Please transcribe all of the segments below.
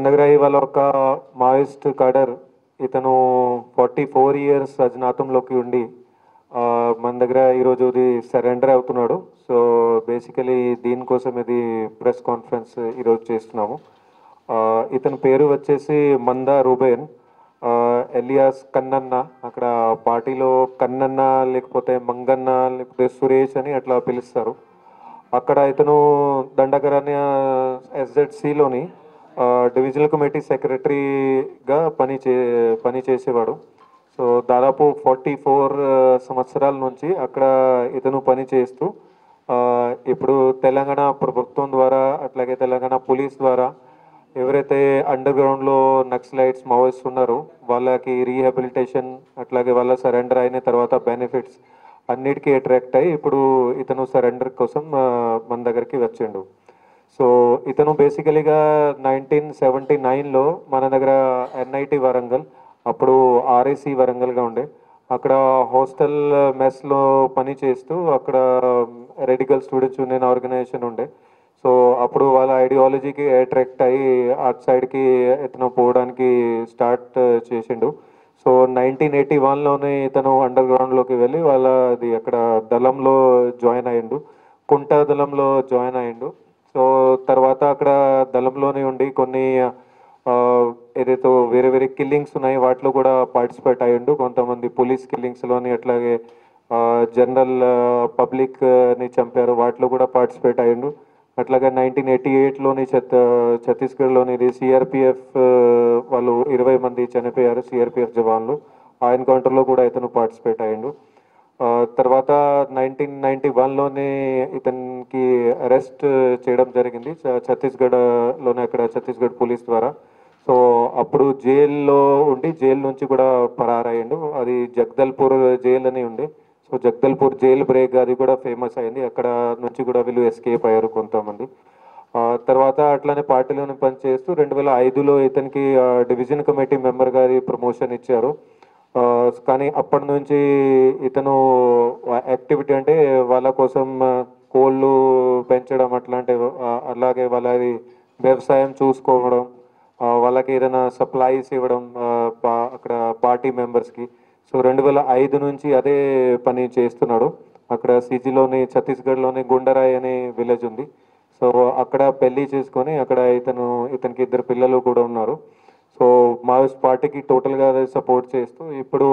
మన దగ్గర ఇవాళ ఒక మావోయిస్ట్ కడర్ ఇతను 44 ఇయర్స్ అజ్ఞాతంలోకి ఉండి మన దగ్గర ఈరోజు ఇది సరెండర్ అవుతున్నాడు. సో బేసికలీ దీనికోసం ఇది ప్రెస్ కాన్ఫరెన్స్ ఈరోజు చేస్తున్నాము. ఇతని పేరు వచ్చేసి మందా రూబేన్ ఎలియాస్ కన్నన్న. అక్కడ పార్టీలో కన్నన్న లేకపోతే మంగన్న లేకపోతే సురేష్ అని అట్లా పిలుస్తారు. అక్కడ ఇతను దండకరణ్య ఎస్జెడ్సిలోని డివిజనల్ కమిటీ సెక్రటరీగా పని చేసేవాడు. సో దాదాపు 44 సంవత్సరాల నుంచి అక్కడ ఇతను పని చేస్తూ ఇప్పుడు తెలంగాణ ప్రభుత్వం ద్వారా అట్లాగే తెలంగాణ పోలీస్ ద్వారా ఎవరైతే అండర్ గ్రౌండ్లో నక్సలైట్స్ మావోయిస్ట్ ఉన్నారో వాళ్ళకి రీహాబిలిటేషన్ అట్లాగే వాళ్ళ సరెండర్ అయిన తర్వాత బెనిఫిట్స్ అన్నిటికీ అట్రాక్ట్ అయ్యి ఇప్పుడు ఇతను సరెండర్ కోసం మన దగ్గరికి వచ్చిండు. సో ఇతను బేసికలీగా 1979లో మన దగ్గర ఎన్ఐటి వరంగల్, అప్పుడు ఆర్ఐసి వరంగల్గా ఉండే, అక్కడ హాస్టల్ మెస్లో పని చేస్తూ అక్కడ రెడికల్ స్టూడెంట్స్ యూనియన్ ఆర్గనైజేషన్ ఉండే. సో అప్పుడు వాళ్ళ ఐడియాలజీకి అట్రాక్ట్ అయ్యి అటు సైడ్కి ఇతను పోవడానికి స్టార్ట్ చేసిండు. సో 1981లోనే ఇతను అండర్ గ్రౌండ్లోకి వెళ్ళి వాళ్ళది అక్కడ దళంలో జాయిన్ అయ్యిండు, కుంట దళంలో జాయిన్ అయ్యిండు. సో తర్వాత అక్కడ దళంలోనే ఉండి కొన్ని ఏదైతే వేరే వేరే కిల్లింగ్స్ ఉన్నాయి వాటిలో కూడా పార్టిసిపేట్ అయ్యిండు. కొంతమంది పోలీస్ కిల్లింగ్స్లోని అట్లాగే జనరల్ పబ్లిక్ని చంపారు వాటిలో కూడా పార్టిసిపేట్ అయ్యిండు. అట్లాగే 1988లోని ఛత్తీస్గఢ్లోని సిఆర్పిఎఫ్ వాళ్ళు 20 మంది చనిపోయారు, సిఆర్పిఎఫ్ జవాన్లు. ఆ ఎన్కౌంటర్లో కూడా ఇతను పార్టిసిపేట్ అయ్యిండు. తర్వాత 1991లోనే ఇతనికి అరెస్ట్ చేయడం జరిగింది ఛత్తీస్గఢ్లోనే, అక్కడ ఛత్తీస్గఢ్ పోలీస్ ద్వారా. సో అప్పుడు జైల్లో ఉండి జైలు నుంచి కూడా పరారయ్యిండు. అది జగదల్పూర్ జైలు అని ఉండే. సో జగదల్పూర్ జైలు బ్రేక్ అది కూడా ఫేమస్ అయింది. అక్కడ నుంచి కూడా వీళ్ళు ఎస్కేప్ అయ్యారు కొంతమంది. తర్వాత అట్లానే పార్టీలోనే పనిచేస్తూ 2005లో ఇతనికి డివిజన్ కమిటీ మెంబర్ గారి ప్రమోషన్ ఇచ్చారు. కానీ అప్పటి నుంచి ఇతను యాక్టివిటీ అంటే వాళ్ళ కోసం కోళ్ళు పెంచడం అట్లాంటివి, అలాగే వాళ్ళది వ్యవసాయం చూసుకోవడం, వాళ్ళకి ఏదైనా సప్లైస్ ఇవ్వడం అక్కడ పార్టీ మెంబర్స్కి. సో 2005 నుంచి అదే పని చేస్తున్నాడు. అక్కడ సిజిలోని ఛత్తీస్గఢ్లోని గుండరాయ్ అనే విలేజ్ ఉంది. సో అక్కడ పెళ్లి చేసుకొని అక్కడ ఇతనికి 2 పిల్లలు కూడా ఉన్నారు. సో మావోయిస్ట్ పార్టీకి టోటల్గా సపోర్ట్ చేస్తూ ఇప్పుడు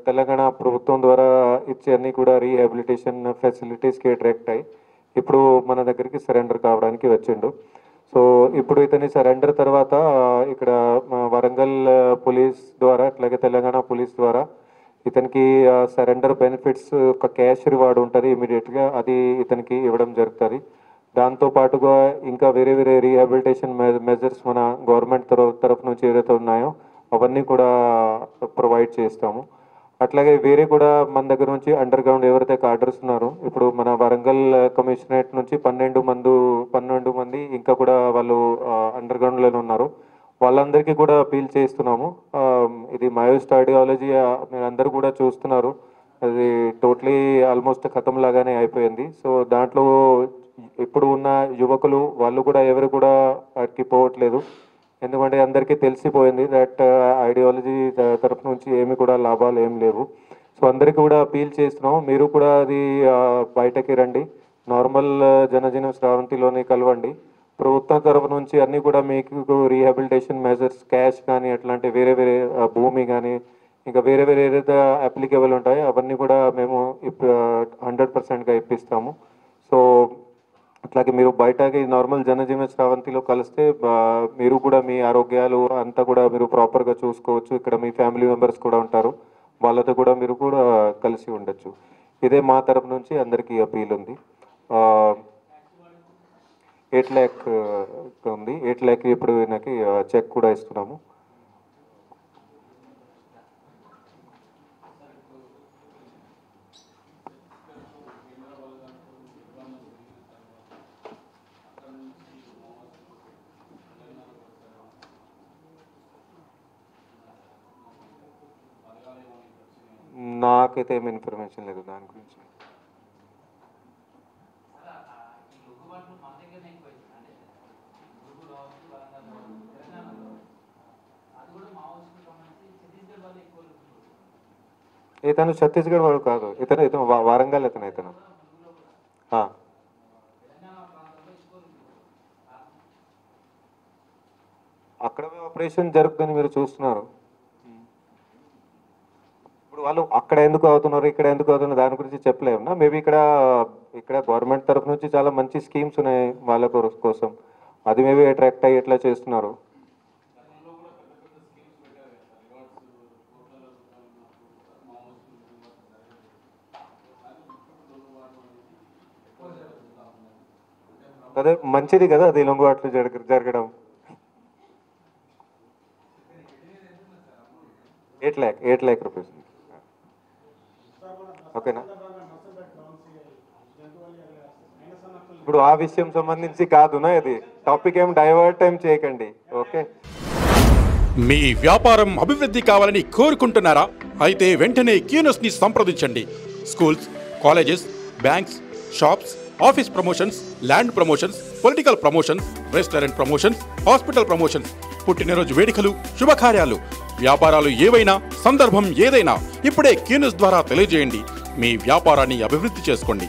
తెలంగాణ ప్రభుత్వం ద్వారా ఇచ్చే అన్ని కూడా రీహాబిలిటేషన్ ఫెసిలిటీస్కి అట్రాక్ట్ అయ్యి ఇప్పుడు మన దగ్గరికి సరెండర్ కావడానికి వచ్చిండు. సో ఇప్పుడు ఇతని సరెండర్ తర్వాత ఇక్కడ వరంగల్ పోలీస్ ద్వారా అట్లాగే తెలంగాణ పోలీస్ ద్వారా ఇతనికి సరెండర్ బెనిఫిట్స్ ఒక క్యాష్ రివార్డ్ ఉంటుంది ఇమీడియట్గా, అది ఇతనికి ఇవ్వడం జరుగుతుంది. దాంతోపాటుగా ఇంకా వేరే వేరే రీహాబిలిటేషన్ మెజర్స్ మన గవర్నమెంట్ తరఫు నుంచి ఏదైతే ఉన్నాయో అవన్నీ కూడా ప్రొవైడ్ చేస్తాము. అట్లాగే వేరే కూడా మన దగ్గర నుంచి అండర్ గ్రౌండ్ ఎవరైతే కార్డర్స్ ఉన్నారో ఇప్పుడు మన వరంగల్ కమిషనరేట్ నుంచి 12 మంది ఇంకా కూడా వాళ్ళు అండర్ గ్రౌండ్లోనే ఉన్నారు. వాళ్ళందరికీ కూడా అపీల్ చేస్తున్నాము. ఇది మావోయిస్ట్ ఐడియాలజీ మీరందరూ కూడా చూస్తున్నారు, అది టోటలీ ఆల్మోస్ట్ ఖతం లాగానే అయిపోయింది. సో దాంట్లో ఇప్పుడు ఉన్న యువకులు వాళ్ళు కూడా ఎవరు కూడా వాటికి పోవట్లేదు, ఎందుకంటే అందరికీ తెలిసిపోయింది దట్ ఐడియాలజీ తరఫు నుంచి ఏమి కూడా లాభాలు ఏం లేవు. సో అందరికీ కూడా అపీల్ చేస్తున్నాం, మీరు కూడా అది బయటకి రండి, నార్మల్ జనజీవన స్రవంతిలోనే కలవండి. ప్రభుత్వం తరఫు నుంచి అన్నీ కూడా మీకు రీహాబిలిటేషన్ మెజర్స్ క్యాష్ కానీ అట్లాంటి వేరే వేరే భూమి కానీ ఇంకా వేరే వేరే ఏదైతే అప్లికేబుల్ ఉంటాయో అవన్నీ కూడా మేము 100%గా ఇప్పిస్తాము. సో అట్లాగే మీరు బయటకి నార్మల్ జనజీవన స్రవంతిలో కలిస్తే మీరు కూడా మీ ఆరోగ్యాలు అంతా కూడా మీరు ప్రాపర్గా చూసుకోవచ్చు. ఇక్కడ మీ ఫ్యామిలీ మెంబర్స్ కూడా ఉంటారు, వాళ్ళతో కూడా మీరు కూడా కలిసి ఉండొచ్చు. ఇదే మా తరపు నుంచి అందరికీ అపీల్ ఉంది. 8 lakh ఉంది. 8 lakh ఇప్పుడు నాకు చెక్ కూడా ఇస్తున్నాము. నాకైతే ఏమి ఇన్ఫర్మేషన్ లేదు దాని గురించి. ఇతను ఛత్తీస్గఢ్ వాడు కాదు, ఇతను వారంగల్ ఇతను. అక్కడ ఆపరేషన్ జరుగుతుందని మీరు చూస్తున్నారు. ఇప్పుడు వాళ్ళు అక్కడ ఎందుకు అవుతున్నారు, ఇక్కడ ఎందుకు అవుతున్నారు దాని గురించి చెప్పలేమన్నా. మేబీ ఇక్కడ గవర్నమెంట్ తరఫు నుంచి చాలా మంచి స్కీమ్స్ ఉన్నాయి వాళ్ళ కోసం, అది మేబీ అట్రాక్ట్ అయ్యి ఎట్లా చేస్తున్నారు. అదే మంచిది కదా అది లొంగుబాట్లు జరగడం. 8 lakh రూపీస్. ఓకేనా. ఇప్పుడు ఆ విషయం సంబంధించి కాదునా, ఇది టాపిక్ ఏం డైవర్ట్ ఏం చేయకండి. ఓకే. మీ వ్యాపారం అభివృద్ధి కావాలని కోరుకుంటున్నారా? అయితే వెంటనే క్యూనస్ ని సంప్రదించండి. Schools, colleges, banks, shops, office promotions, land promotions, political promotions, restaurant promotions, hospital promotions, పుట్టినరోజు వేడుకలు, శుభకార్యాలు, వ్యాపారాలు ఏవైనా, సందర్భం ఏదైనా ఇప్పుడే క్యూనస్ ద్వారా తెలియజేయండి. మీ వ్యాపారాన్ని అభివృద్ధి చేసుకోండి.